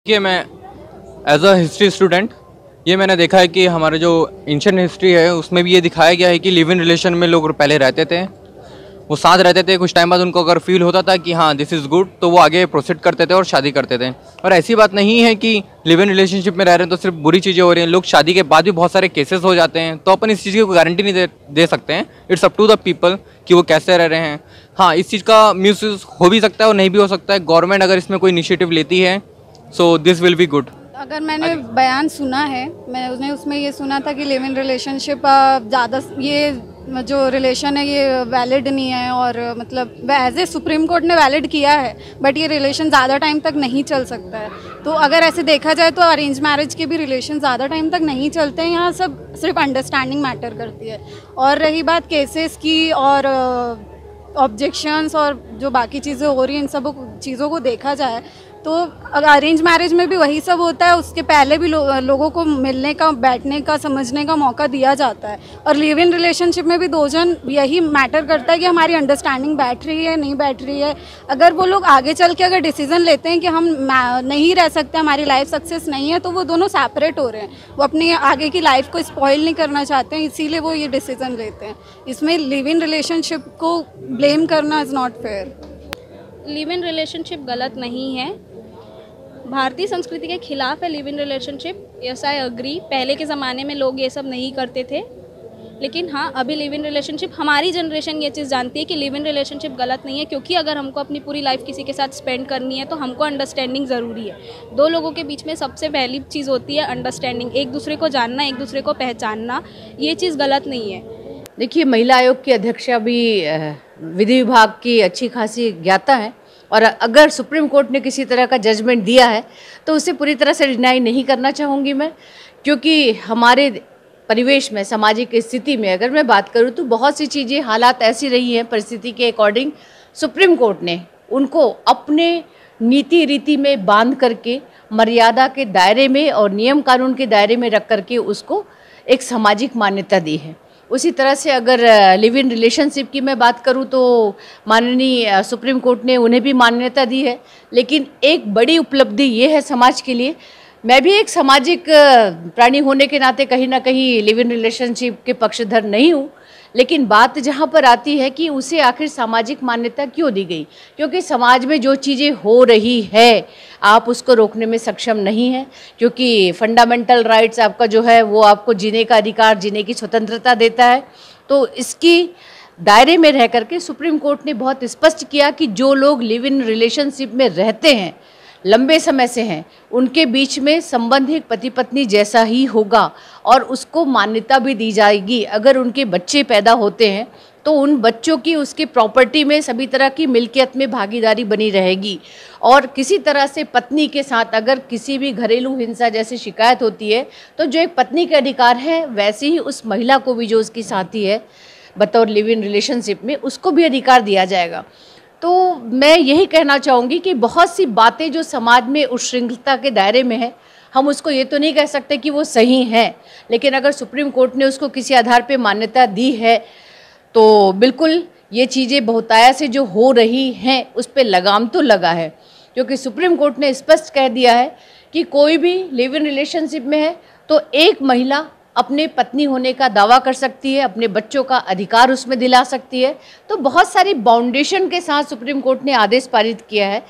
देखिए, मैं as a history student ये मैंने देखा है कि हमारे जो एंशिएंट हिस्ट्री है उसमें भी ये दिखाया गया है कि लिव इन रिलेशन में लोग पहले रहते थे, वो साथ रहते थे। कुछ टाइम बाद उनको अगर फील होता था कि हाँ दिस इज़ गुड, तो वो आगे प्रोसीड करते थे और शादी करते थे। और ऐसी बात नहीं है कि लिव इन रिलेशनशिप में रह रहे हैं तो सिर्फ बुरी चीज़ें हो रही हैं। लोग शादी के बाद भी बहुत सारे केसेस हो जाते हैं, तो अपन इस चीज़ की कोई गारंटी नहीं दे सकते हैं। It's up to the people कि वो कैसे रह रहे हैं। हाँ, इस चीज़ का मिसयूज़ हो भी सकता है और नहीं भी हो सकता है। गवर्नमेंट अगर इसमें कोई इनिशिएटिव लेती है so this will be good. अगर मैंने बयान सुना है, मैंने उसमें ये सुना था कि लिव इन रिलेशनशिप ज़्यादा ये जो रिलेशन है ये वैलिड नहीं है, और मतलब एज ए सुप्रीम कोर्ट ने वैलिड किया है, बट ये रिलेशन ज़्यादा टाइम तक नहीं चल सकता है। तो अगर ऐसे देखा जाए तो अरेंज मैरिज के भी रिलेशन ज़्यादा टाइम तक नहीं चलते हैं। यहाँ सब सिर्फ अंडरस्टैंडिंग मैटर करती है। और रही बात केसेस की और ऑब्जेक्शंस और जो बाकी चीज़ें हो रही हैं, इन सब चीज़ों को देखा जाए तो अरेंज मैरिज में भी वही सब होता है। उसके पहले भी लोगों को मिलने का, बैठने का, समझने का मौका दिया जाता है। और लिव इन रिलेशनशिप में भी दो जन, यही मैटर करता है कि हमारी अंडरस्टैंडिंग बैठ रही है, नहीं बैठ रही है। अगर वो लोग आगे चल के अगर डिसीजन लेते हैं कि हम नहीं रह सकते, हमारी लाइफ सक्सेस नहीं है, तो वो दोनों सेपरेट हो रहे हैं। वो अपनी आगे की लाइफ को स्पॉइल नहीं करना चाहते हैं, इसीलिए वो ये डिसीजन लेते हैं। इसमें लिव इन रिलेशनशिप को ब्लेम करना is not fair. Live in relationship गलत नहीं है, भारतीय संस्कृति के खिलाफ है live in relationship. Yes, I agree. पहले के ज़माने में लोग ये सब नहीं करते थे, लेकिन हाँ अभी लिव इन रिलेशनशिप, हमारी जनरेशन ये चीज़ जानती है कि लिव इन रिलेशनशिप गलत नहीं है। क्योंकि अगर हमको अपनी पूरी लाइफ किसी के साथ स्पेंड करनी है तो हमको अंडरस्टैंडिंग ज़रूरी है। दो लोगों के बीच में सबसे पहली चीज़ होती है अंडरस्टैंडिंग, एक दूसरे को जानना, एक दूसरे को पहचानना। ये चीज़ गलत नहीं है। देखिए, महिला आयोग की अध्यक्षा भी विधि विभाग की अच्छी खासी ज्ञाता है, और अगर सुप्रीम कोर्ट ने किसी तरह का जजमेंट दिया है तो उसे पूरी तरह से डिनाई नहीं करना चाहूँगी मैं। क्योंकि हमारे परिवेश में, सामाजिक स्थिति में अगर मैं बात करूँ तो बहुत सी चीज़ें, हालात ऐसी रही हैं परिस्थिति के अकॉर्डिंग, सुप्रीम कोर्ट ने उनको अपने नीति रीति में बांध करके, मर्यादा के दायरे में और नियम कानून के दायरे में रख करके उसको एक सामाजिक मान्यता दी है। उसी तरह से अगर लिव इन रिलेशनशिप की मैं बात करूं तो माननीय सुप्रीम कोर्ट ने उन्हें भी मान्यता दी है। लेकिन एक बड़ी उपलब्धि ये है समाज के लिए, मैं भी एक सामाजिक प्राणी होने के नाते कहीं ना कहीं लिव इन रिलेशनशिप के पक्षधर नहीं हूँ, लेकिन बात जहाँ पर आती है कि उसे आखिर सामाजिक मान्यता क्यों दी गई। क्योंकि समाज में जो चीज़ें हो रही है आप उसको रोकने में सक्षम नहीं हैं, क्योंकि फंडामेंटल राइट्स आपका जो है वो आपको जीने का अधिकार, जीने की स्वतंत्रता देता है। तो इसकी दायरे में रह करके सुप्रीम कोर्ट ने बहुत स्पष्ट किया कि जो लोग लिव इन रिलेशनशिप में रहते हैं, लंबे समय से हैं, उनके बीच में संबंध एक पति पत्नी जैसा ही होगा और उसको मान्यता भी दी जाएगी। अगर उनके बच्चे पैदा होते हैं तो उन बच्चों की, उसकी प्रॉपर्टी में सभी तरह की मिल्कियत में भागीदारी बनी रहेगी। और किसी तरह से पत्नी के साथ अगर किसी भी घरेलू हिंसा जैसी शिकायत होती है तो जो एक पत्नी के अधिकार है, वैसे ही उस महिला को भी, जो उसकी साथी है बतौर लिव इन रिलेशनशिप में, उसको भी अधिकार दिया जाएगा। तो मैं यही कहना चाहूँगी कि बहुत सी बातें जो समाज में उच्छृंखलता के दायरे में है, हम उसको ये तो नहीं कह सकते कि वो सही हैं, लेकिन अगर सुप्रीम कोर्ट ने उसको किसी आधार पे मान्यता दी है तो बिल्कुल ये चीज़ें बहुताया से जो हो रही हैं उस पर लगाम तो लगा है। क्योंकि सुप्रीम कोर्ट ने स्पष्ट कह दिया है कि कोई भी लिव इन रिलेशनशिप में है तो एक महिला अपने पत्नी होने का दावा कर सकती है, अपने बच्चों का अधिकार उसमें दिला सकती है। तो बहुत सारी बाउंडेशन के साथ सुप्रीम कोर्ट ने आदेश पारित किया है।